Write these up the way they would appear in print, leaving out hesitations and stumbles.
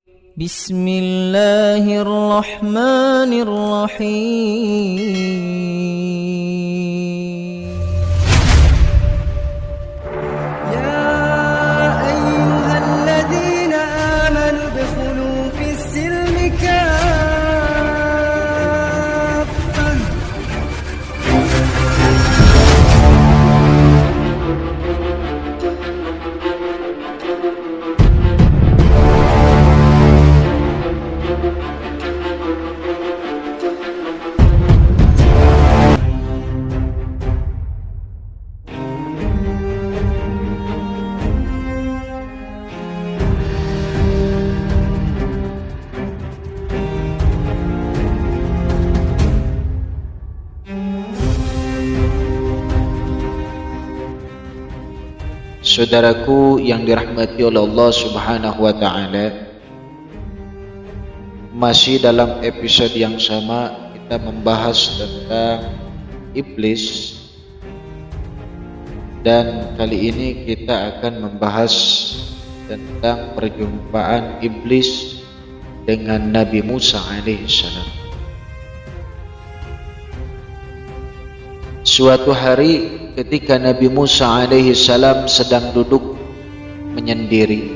بسم الله الرحمن الرحيم يا أيها الذين آمنوا ادخلوا في السلم كافة Saudaraku yang dirahmati oleh Allah Subhanahu wa taala, masih dalam episode yang sama kita membahas tentang iblis, dan kali ini kita akan membahas tentang perjumpaan iblis dengan Nabi Musa alaihissalam. Suatu hari ketika Nabi Musa alaihissalam sedang duduk menyendiri,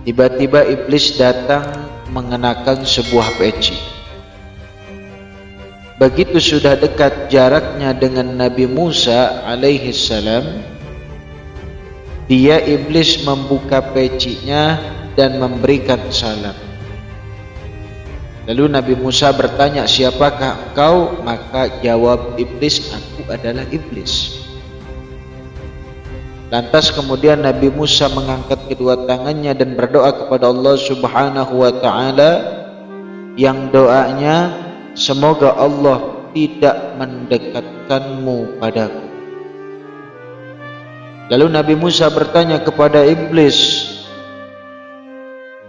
tiba-tiba iblis datang mengenakan sebuah peci. Begitu sudah dekat jaraknya dengan Nabi Musa alaihissalam, dia iblis membuka pecinya dan memberikan salam. Lalu Nabi Musa bertanya, "Siapakah engkau?" Maka jawab iblis, "Aku adalah iblis." Lantas kemudian Nabi Musa mengangkat kedua tangannya dan berdoa kepada Allah Subhanahu wa taala, yang doanya, "Semoga Allah tidak mendekatkanmu padaku." Lalu Nabi Musa bertanya kepada iblis,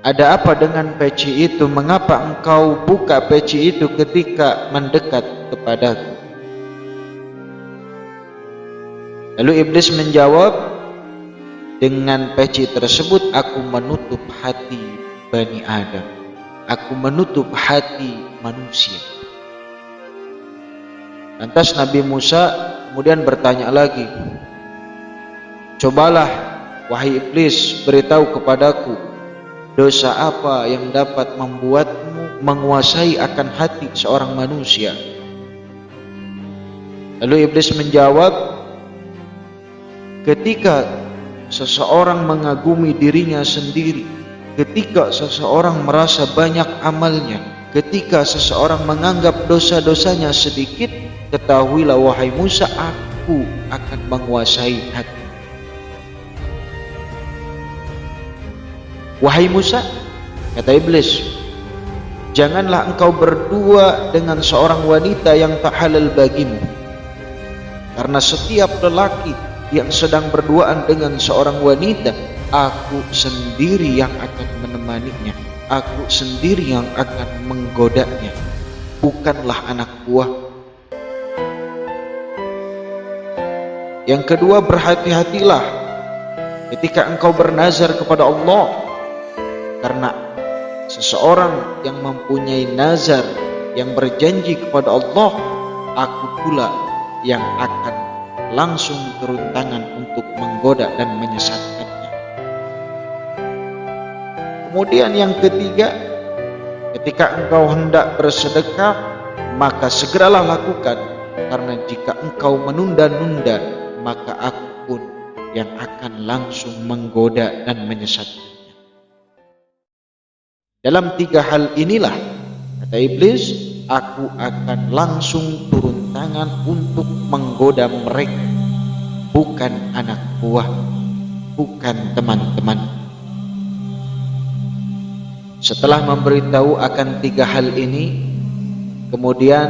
"Ada apa dengan peci itu? Mengapa engkau buka peci itu ketika mendekat kepadaku?" Lalu iblis menjawab, "Dengan peci tersebut aku menutup hati Bani Adam. Aku menutup hati manusia." Lantas Nabi Musa kemudian bertanya lagi, "Cobalah wahai iblis, beritahu kepadaku, dosa apa yang dapat membuatmu menguasai akan hati seorang manusia?" Lalu iblis menjawab, "Ketika seseorang mengagumi dirinya sendiri, ketika seseorang merasa banyak amalnya, ketika seseorang menganggap dosa-dosanya sedikit, ketahuilah wahai Musa, aku akan menguasai hati." "Wahai Musa," kata iblis, "janganlah engkau berdua dengan seorang wanita yang tak halal bagimu. Karena setiap lelaki yang sedang berduaan dengan seorang wanita, aku sendiri yang akan menemaninya. Aku sendiri yang akan menggodanya, bukanlah anak buah. Yang kedua, berhati-hatilah ketika engkau bernazar kepada Allah. Karena seseorang yang mempunyai nazar, yang berjanji kepada Allah, aku pula yang akan langsung turun tangan untuk menggoda dan menyesatkannya. Kemudian yang ketiga, ketika engkau hendak bersedekah, maka segeralah lakukan, karena jika engkau menunda-nunda, maka aku pun yang akan langsung menggoda dan menyesatkan." Dalam tiga hal inilah, kata iblis, aku akan langsung turun tangan untuk menggoda mereka, bukan anak buah, bukan teman-teman. Setelah memberitahu akan tiga hal ini, kemudian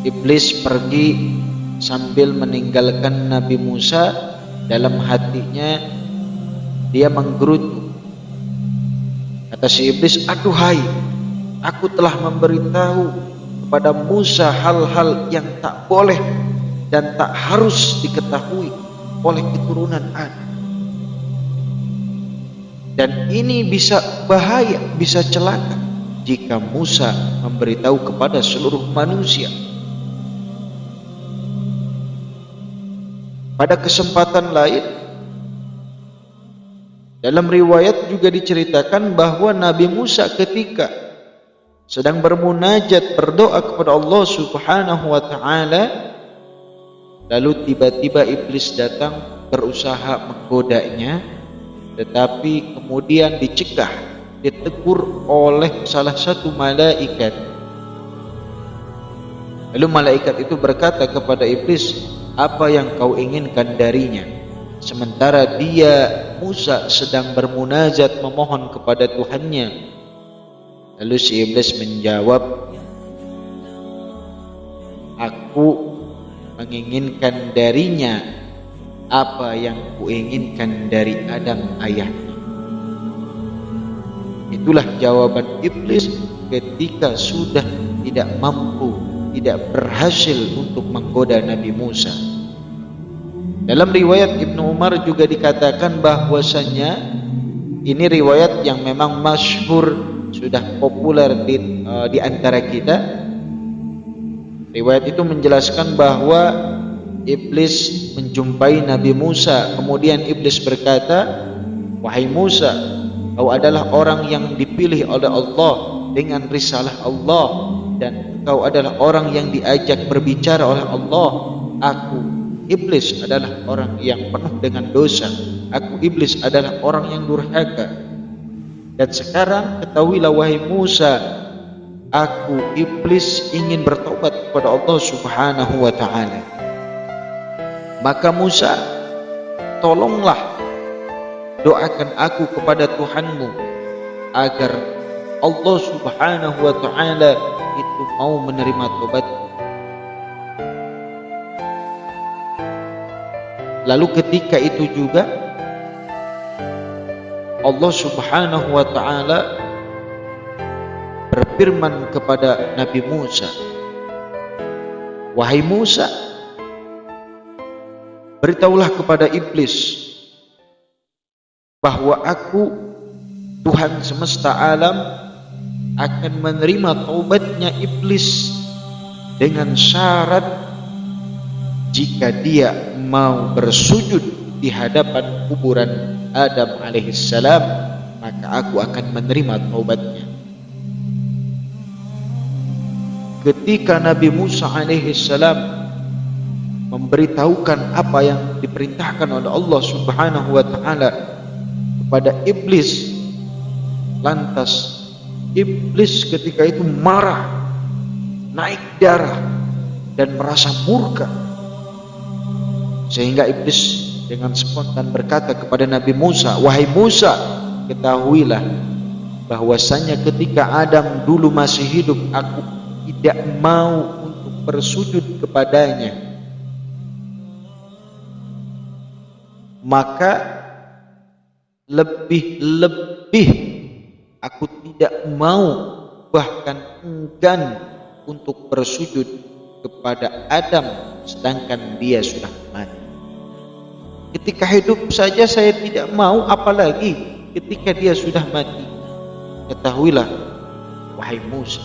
iblis pergi sambil meninggalkan Nabi Musa. Dalam hatinya dia menggerutu. Kata si iblis, "Aduhai, aku telah memberitahu kepada Musa hal-hal yang tak boleh dan tak harus diketahui oleh keturunan Adam. Dan ini bisa bahaya, bisa celaka jika Musa memberitahu kepada seluruh manusia. Pada kesempatan lain, dalam riwayat juga diceritakan bahwa Nabi Musa ketika sedang bermunajat, berdoa kepada Allah Subhanahu wa ta'ala, lalu tiba-tiba iblis datang berusaha menggodanya, tetapi kemudian dicegah, ditegur oleh salah satu malaikat. Lalu malaikat itu berkata kepada iblis, apa yang kau inginkan darinya? Sementara Musa sedang bermunajat memohon kepada Tuhannya. Lalu si iblis menjawab, aku menginginkan darinya apa yang kuinginkan dari Adam ayahnya. Itulah jawaban iblis ketika sudah tidak mampu, tidak berhasil untuk menggoda Nabi Musa. Dalam riwayat Ibnu Umar juga dikatakan bahwasanya ini riwayat yang memang masyhur, sudah populer di antara kita. Riwayat itu menjelaskan bahwa iblis menjumpai Nabi Musa, kemudian iblis berkata, wahai Musa, kau adalah orang yang dipilih oleh Allah dengan risalah Allah, dan kau adalah orang yang diajak berbicara oleh Allah. Aku iblis adalah orang yang penuh dengan dosa. Aku iblis adalah orang yang durhaka. Dan sekarang ketahuilah wahai Musa, aku iblis ingin bertobat kepada Allah Subhanahu wa ta'ala. Maka Musa, tolonglah doakan aku kepada Tuhanmu agar Allah Subhanahu wa ta'ala itu mau menerima tobatku. Lalu ketika itu juga Allah Subhanahu wa ta'ala berfirman kepada Nabi Musa, wahai Musa, beritahulah kepada iblis bahwa aku, Tuhan semesta alam, akan menerima taubatnya iblis dengan syarat jika dia mau bersujud di hadapan kuburan Adam alaihissalam, maka aku akan menerima taubatnya. Ketika Nabi Musa alaihissalam memberitahukan apa yang diperintahkan oleh Allah Subhanahu wa ta'ala kepada iblis, lantas iblis ketika itu marah, naik darah, dan merasa murka, sehingga iblis dengan spontan berkata kepada Nabi Musa, wahai Musa, ketahuilah bahwasanya ketika Adam dulu masih hidup, aku tidak mau untuk bersujud kepadanya, maka lebih-lebih aku tidak mau, bahkan enggan untuk bersujud kepada Adam sedangkan dia sudah mati. Ketika hidup saja saya tidak mau, apalagi ketika dia sudah mati. Ketahuilah wahai Musa,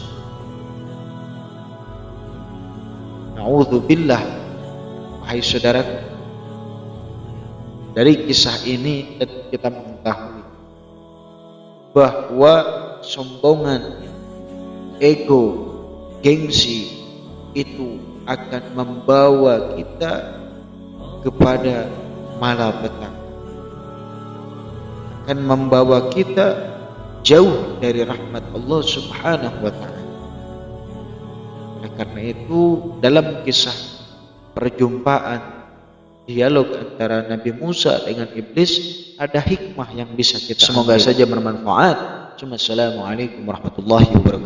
na'udzubillah, wahai saudara, dari kisah ini kita mengetahui bahwa sombongan, ego, gengsi itu akan membawa kita kepada malapetaka, akan membawa kita jauh dari rahmat Allah Subhanahu wa ta'ala. Oleh karena itu, dalam kisah perjumpaan dialog antara Nabi Musa dengan iblis, ada hikmah yang bisa kita ambil. Semoga saja bermanfaat. Assalamualaikum warahmatullahi wabarakatuh.